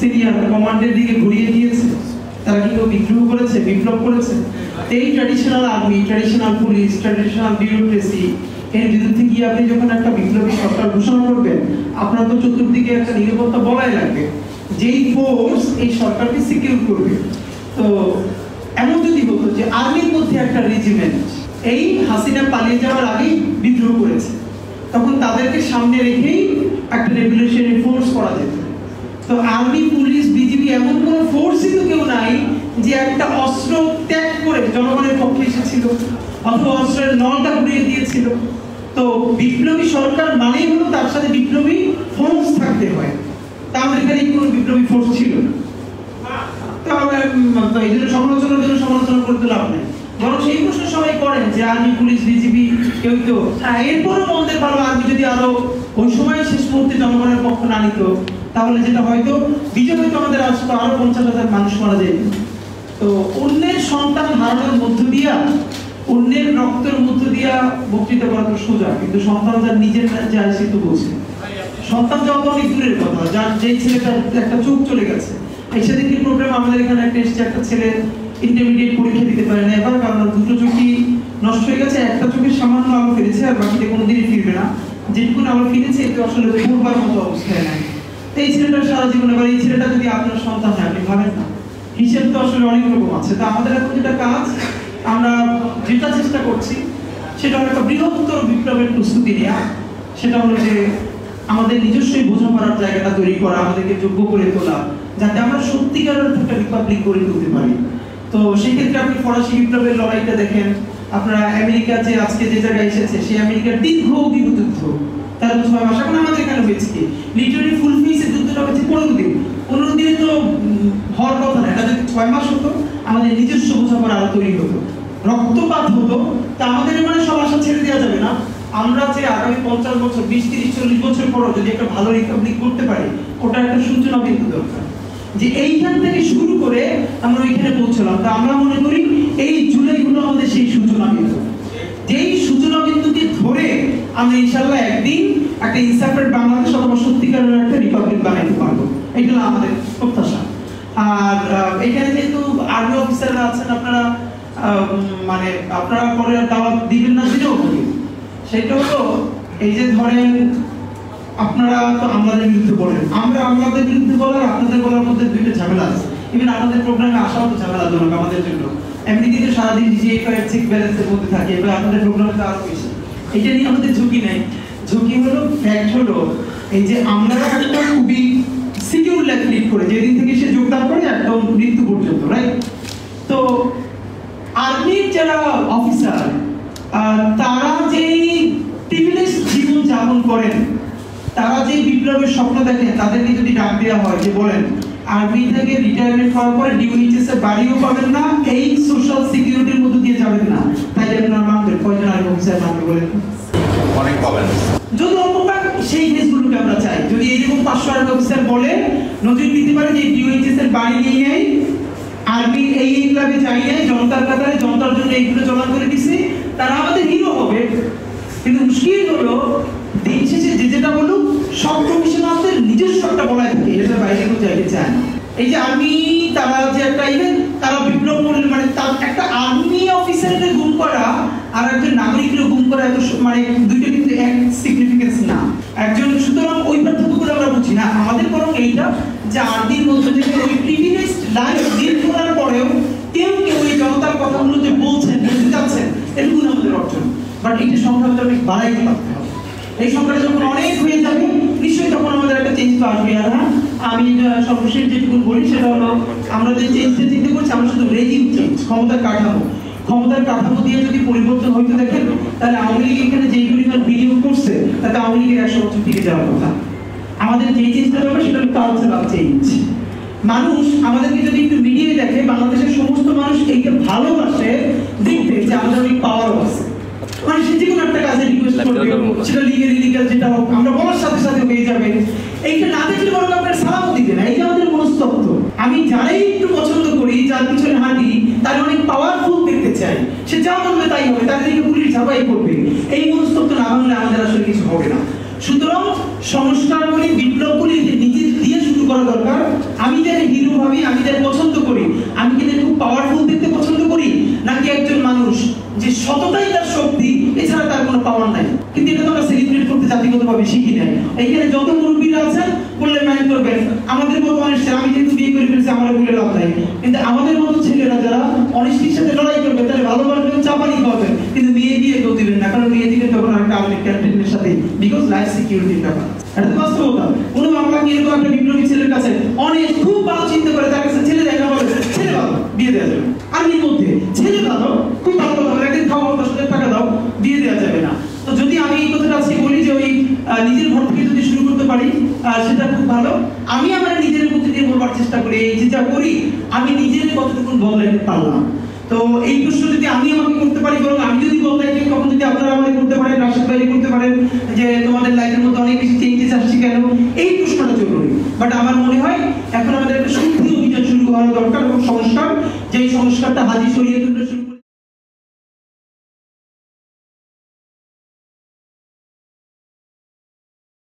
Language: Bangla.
সিনিয়র কমান্ডের দিকে ঘুরিয়ে দিয়েছে। তারা কি কেউ বিদ্রোহ করেছে, বিপ্লব করেছে? এই traditional army, traditional police, traditional bureaucracy এর বিরুদ্ধে গিয়ে আপনি যখন একটা বিপ্লবী সরকার ঘোষণা করবেন, আপনার তো চতুর্দিকে একটা নিরাপত্তা বলাই লাগবে, যেই ফোর্স এই সরকারকে সিকিউর করবে। তো এমন যদি হতো যে আর্মির মধ্যে একটা রেজিমেন্ট এই হাসিনা পালিয়ে যাওয়ার আগেই বিদ্রোহ করেছে, তখন তাদেরকে সামনে রেখেই একটা রেগুলেশনারি ফোর্স করা যেত। তো আর্মি, পুলিশ, বিজিবি এমন কোন ফোর্সই তো কেউ নাই যে একটা অস্ত্র ত্যাগ করে জনগণের পক্ষে এসেছিল অথবা অস্ত্রের নলটা ঘুরিয়ে দিয়েছিল। তো বিপ্লবী সরকার মানেই হলো তার সাথে বিপ্লবী ফোর্স থাকতে হয়। তা আমাদের এখানে কোনো বিপ্লবী ফোর্স ছিল না। তো এই জন্য সমালোচনার জন্য সমালোচনা করতে লাভ নেই, বরং সেই প্রশ্ন সবাই করেন যে আর্মি, পুলিশ, বিজিবি কেউ তো এরপরও মন্দের ভালো আর্মি যদি আরো ওই সময় শেষ মুহূর্তে জনগণের পক্ষ না নিত, তাহলে যেটা হয়তো বিজয় হয়তো আমাদের আসতো আরো 50,000 মানুষ মারা যেত। তো অন্যের সন্তান হারানোর মধ্য দিয়া, অন্যের রক্তের মধ্য দিয়া বক্তৃতা করা তো সোজা, কিন্তু সন্তান যার নিজের যায় সে তো বোঝে। সন্তান যাওয়া তো অনেক দূরের কথা, যার যেই ছেলেটার একটা চোখ চলে গেছে। এই সেদিকে প্রোগ্রাম আমাদের এখানে একটা এসেছে, একটা ছেলে ইন্টারমিডিয়েট পরীক্ষা দিতে পারে না এবার, কারণ দুটো চোখই নষ্ট হয়ে গেছে। একটা চোখের সামান্য আলো ফিরেছে, আর বাকিটা কোনোদিনই ফিরবে না। যেটুকু আলো ফিরেছে এতে আসলে পূর্বার মতো অবস্থায় নাই। এই ছেলেটার সারা জীবন, এবার এই ছেলেটা যদি আপনার সন্তান হয়, আপনি ভাবেন না, হিসেব তো আসলে অনেক রকম আছে। তো আমাদের এখন যেটা কাজ, আমরা যেটা চেষ্টা করছি সেটা হলো একটা বৃহত্তর বিপ্লবের প্রস্তুতি নেওয়া। সেটা হলো যে আমাদের নিজস্বই বোঝাপড়ার জায়গাটা তৈরি করা, আমাদেরকে যোগ্য করে তোলা, যাতে আমরা সত্যিকারের একটা রিপাবলিক গড়ে তুলতে পারি। তো সেই ক্ষেত্রে আপনি ফরাসি বিপ্লবের লড়াইটা দেখেন, আপনারা আমেরিকা যে আজকে যে জায়গায় এসেছে, সেই আমেরিকার দীর্ঘ যুদ্ধ, তার 6 মাস। এখন আমাদের এখানে হয়েছে কি, লিটারালি ফুল ফেসে যুদ্ধটা হচ্ছে 15 দিন। 15 দিনে তো হওয়ার কথা না, এটা যদি 6 মাস হতো, আমাদের নিজস্ব বোঝাপড়া আরো তৈরি হতো, রক্তপাত হতো। তা আমাদের মানে সব আশা ছেড়ে দেওয়া যাবে না। আমরা যে আগামী 50 বছর, 20, 30, 40 বছর পরও যদি একটা ভালো রিপাবলিক করতে পারি, ওটা একটা সূচনা বিন্দু দরকার, যে এইখান থেকে শুরু করে আমরা ওইখানে পৌঁছলাম। তা আমরা মনে করি এই জুলাইগুলো আমাদের সেই সূচনা বিন্দু, যেই সূচনা বিন্দুকে ধরে আমরা ইনশাআল্লাহ একদিন একটা ইনসাফের বাংলাদেশ অথবা সত্যিকারের একটা রিপাবলিক বানাইতে পারবো। এইগুলো আমাদের প্রত্যাশা। আর এখানে যেহেতু আর্মি অফিসাররা আছেন, আপনারা মানে আপনারা পরে দাওয়াত দিবেন না সেটাও বলি। সেটা হলো এই যে ধরেন আপনারা তো আমাদের বিরুদ্ধে বলেন, আমরা আমাদের বিরুদ্ধে বলার আপনাদের বলার মধ্যে দুইটা ঝামেলা আছে। ইভেন আপনাদের প্রোগ্রামে আসাও তো ঝামেলাজনক আমাদের জন্য। এমনিতে সারাদিন ডিজিএফআই চেক ব্যালেন্সের মধ্যে থাকে, এবার আপনাদের প্রোগ্রামে তো আরো বেশি। এটা নিয়ে আমাদের ঝুঁকি নেই। ঝুঁকি হলো, ফ্যাক্ট হলো এই যে আমরা একটা খুবই সিকিউর লাইফ লিড করে, যেদিন থেকে সে যোগদান করে একদম মৃত্যু পর্যন্ত, রাইট? তো আর্মির যারা অফিসার, তারা যেই প্রিভিলেজ জীবন যাপন করেন, তারা যে বিপ্লবের স্বপ্ন দেখেন, তাদেরকে যদি ডাক দেওয়া হয় যে বলেন আর্মি থেকে রিটায়ারমেন্ট হওয়ার পরে ডিউএইচএস এর বাড়িও পাবেন না, এই সোশ্যাল সিকিউরিটির মধ্যে দিয়ে যাবেন না, তাই আপনারা মানবেন কয়জন আর্মি অফিসার মানবে বলেন? অনেক পাবেন। যদি অল্পকার সেই কেসগুলোকে আমরা চাই, যদি এইরকম 500 আর্মি অফিসার বলে নজর দিতে পারে যে ডিউএইচএস এর বাড়ি নিয়ে নেই, আর্মি এই ক্লাবে যাই নাই, জনতার কাতারে জনতার জন্য এইগুলো জমা করে দিছে, তারা আমাদের হিরো হবে। কিন্তু মুশকিল হলো দিন শেষে যে যেটা বলুক, সব কমিশনারদের নিজস্ব একটা বলায় থাকে, এটা বাইরে কেউ চাইতে চায় না। এই যে আর্মি, তারা যে একটা ইভেন তারা বিপ্লব করলেন, মানে তার একটা আর্মি অফিসারকে গুম করা আর একজন নাগরিককে গুম করা এত মানে দুইটা কিন্তু এক সিগনিফিকেন্স না একজন। সুতরাং ওই পার্থক্যগুলো আমরা বুঝি না। আমাদের বরং এইটা যে আর্মির মধ্যে থেকে ওই প্রিভিলেজড লাইফ লিড করার পরেও কেউ কেউ ওই জনতার কথাগুলো যে বলছেন, বলতে যাচ্ছেন, এটুকুন আমাদের অর্জন। বাট এইটা সংখ্যাটা অনেক বাড়াইতে পারতে হবে। এই সংখ্যাটা যখন অনেক হয়ে যাবে, নিশ্চয়ই তখন আমাদের একটা চেঞ্জ তো আসবে। আর হ্যাঁ, আমি সর্বশেষ যেটুকু বলি সেটা হলো, আমরা যে চেঞ্জটা চিন্তা করছি, আমরা শুধু রেজিম চেঞ্জ, ক্ষমতার কাঠামো দিয়ে যদি পরিবর্তন হইতে দেখেন, তাহলে আওয়ামী লীগ এখানে যেই পরিমাণ বিনিয়োগ করছে, তাতে আওয়ামী লীগের 100 বছর টিকে যাওয়ার কথা। আমাদের যে চেঞ্জটা হবে সেটা হলো কালচারাল চেঞ্জ। মানুষ আমাদেরকে যদি একটু মিডিয়ায় দেখে, বাংলাদেশের সমস্ত মানুষ এইটা ভালোবাসে দেখতে যে আমাদের অনেক পাওয়ারও আছে। মানে সে যে কোনো একটা কাজে রিকোয়েস্ট করবে, সেটা লিগেল ইলিগাল যেটা হোক, আমরা বলার সাথে সাথে হয়ে যাবে। এইটা না দেখলে বরং আপনার সালামও দিবে না। এই যে আমাদের মনস্তত্ত্ব, আমি যারাই একটু পছন্দ করি, যার পিছনে হাঁটি, তার অনেক পাওয়ারফুল দেখতে চাই, সে যা বলবে তাই হবে, তার দিকে পুলিশ ঝাঁপাই করবে। এই মনস্তত্ত্ব না ভাঙলে আমাদের আসলে কিছু হবে না। সুতরাং সংস্কারগুলি, বিপ্লবগুলি নিজে দিয়ে শুরু করা দরকার। আমি ভাবি, আমি যাদের পছন্দ করি, আমি কি খুব পাওয়ারফুল দেখতে পছন্দ করি, নাকি একজন মানুষ যে সততাই তার শক্তি, এছাড়া তার কোনো পাওয়ার নাই? কিন্তু এটা তো আমরা সেলিব্রেট করতে জাতিগতভাবে শিখি নাই। এইখানে যত মুরব্বীরা আছেন বললে মাইন্ড করবেন, আমাদের মতো মানুষের, আমি যেহেতু বিয়ে করে ফেলছি আমার বলে লাভ নাই, কিন্তু আমাদের মতো ছেলেরা যারা অনিষ্টির সাথে লড়াই করবে, তাহলে ভালোবাসবেন, চাপানি পাবেন, কিন্তু মেয়ে বিয়ে কেউ দিবেন না, কারণ মেয়ে দিবেন তখন একটা আমাদের ক্যাপ্টেনের সাথে, বিকজ লাইফ সিকিউরিটির ব্যাপার। এটা তো বাস্তবতা। কোনো মামলা নিয়ে এরকম একটা বিপ্লবী ছেলের কাছে অনেক খুব ভালো চিন্তা করে, তার কাছে ছেলে দেখা বলে ছেলে ভালো বিয়ে দেওয়া যাবে, আর এর মধ্যে ছেলে ভালো খুব ভালো কথা বলে, একদিন খাওয়া 10,000 টাকা দাও, বিয়ে দেওয়া যাবে না। তো যদি আমি এই কথাটা আজকে বলি যে ওই নিজের ঘর থেকে যদি শুরু করতে পারি, সেটা খুব ভালো। আমি আমার নিজের মধ্যে দিয়ে বলবার চেষ্টা করি, এই যে যা করি আমি নিজের কতটুকু বদলাইতে পারলাম। তো এই প্রশ্ন যদি আমি আমাকে করতে পারি, বরং আমি যদি বদলাই যাই, তখন যদি আপনারা আমাকে করতে পারেন, রাশেদ ভাই করতে পারেন যে তোমাদের লাইফের মধ্যে অনেক বেশি চেঞ্জেস আসছে কেন, এই প্রশ্নটা জরুরি। বাট আমার মনে হয় এখন আমাদের একটা শুদ্ধি অভিযান শুরু করা দরকার, এবং সংস্কার, যেই সংস্কারটা হাজি শরীয়তুল্লাহ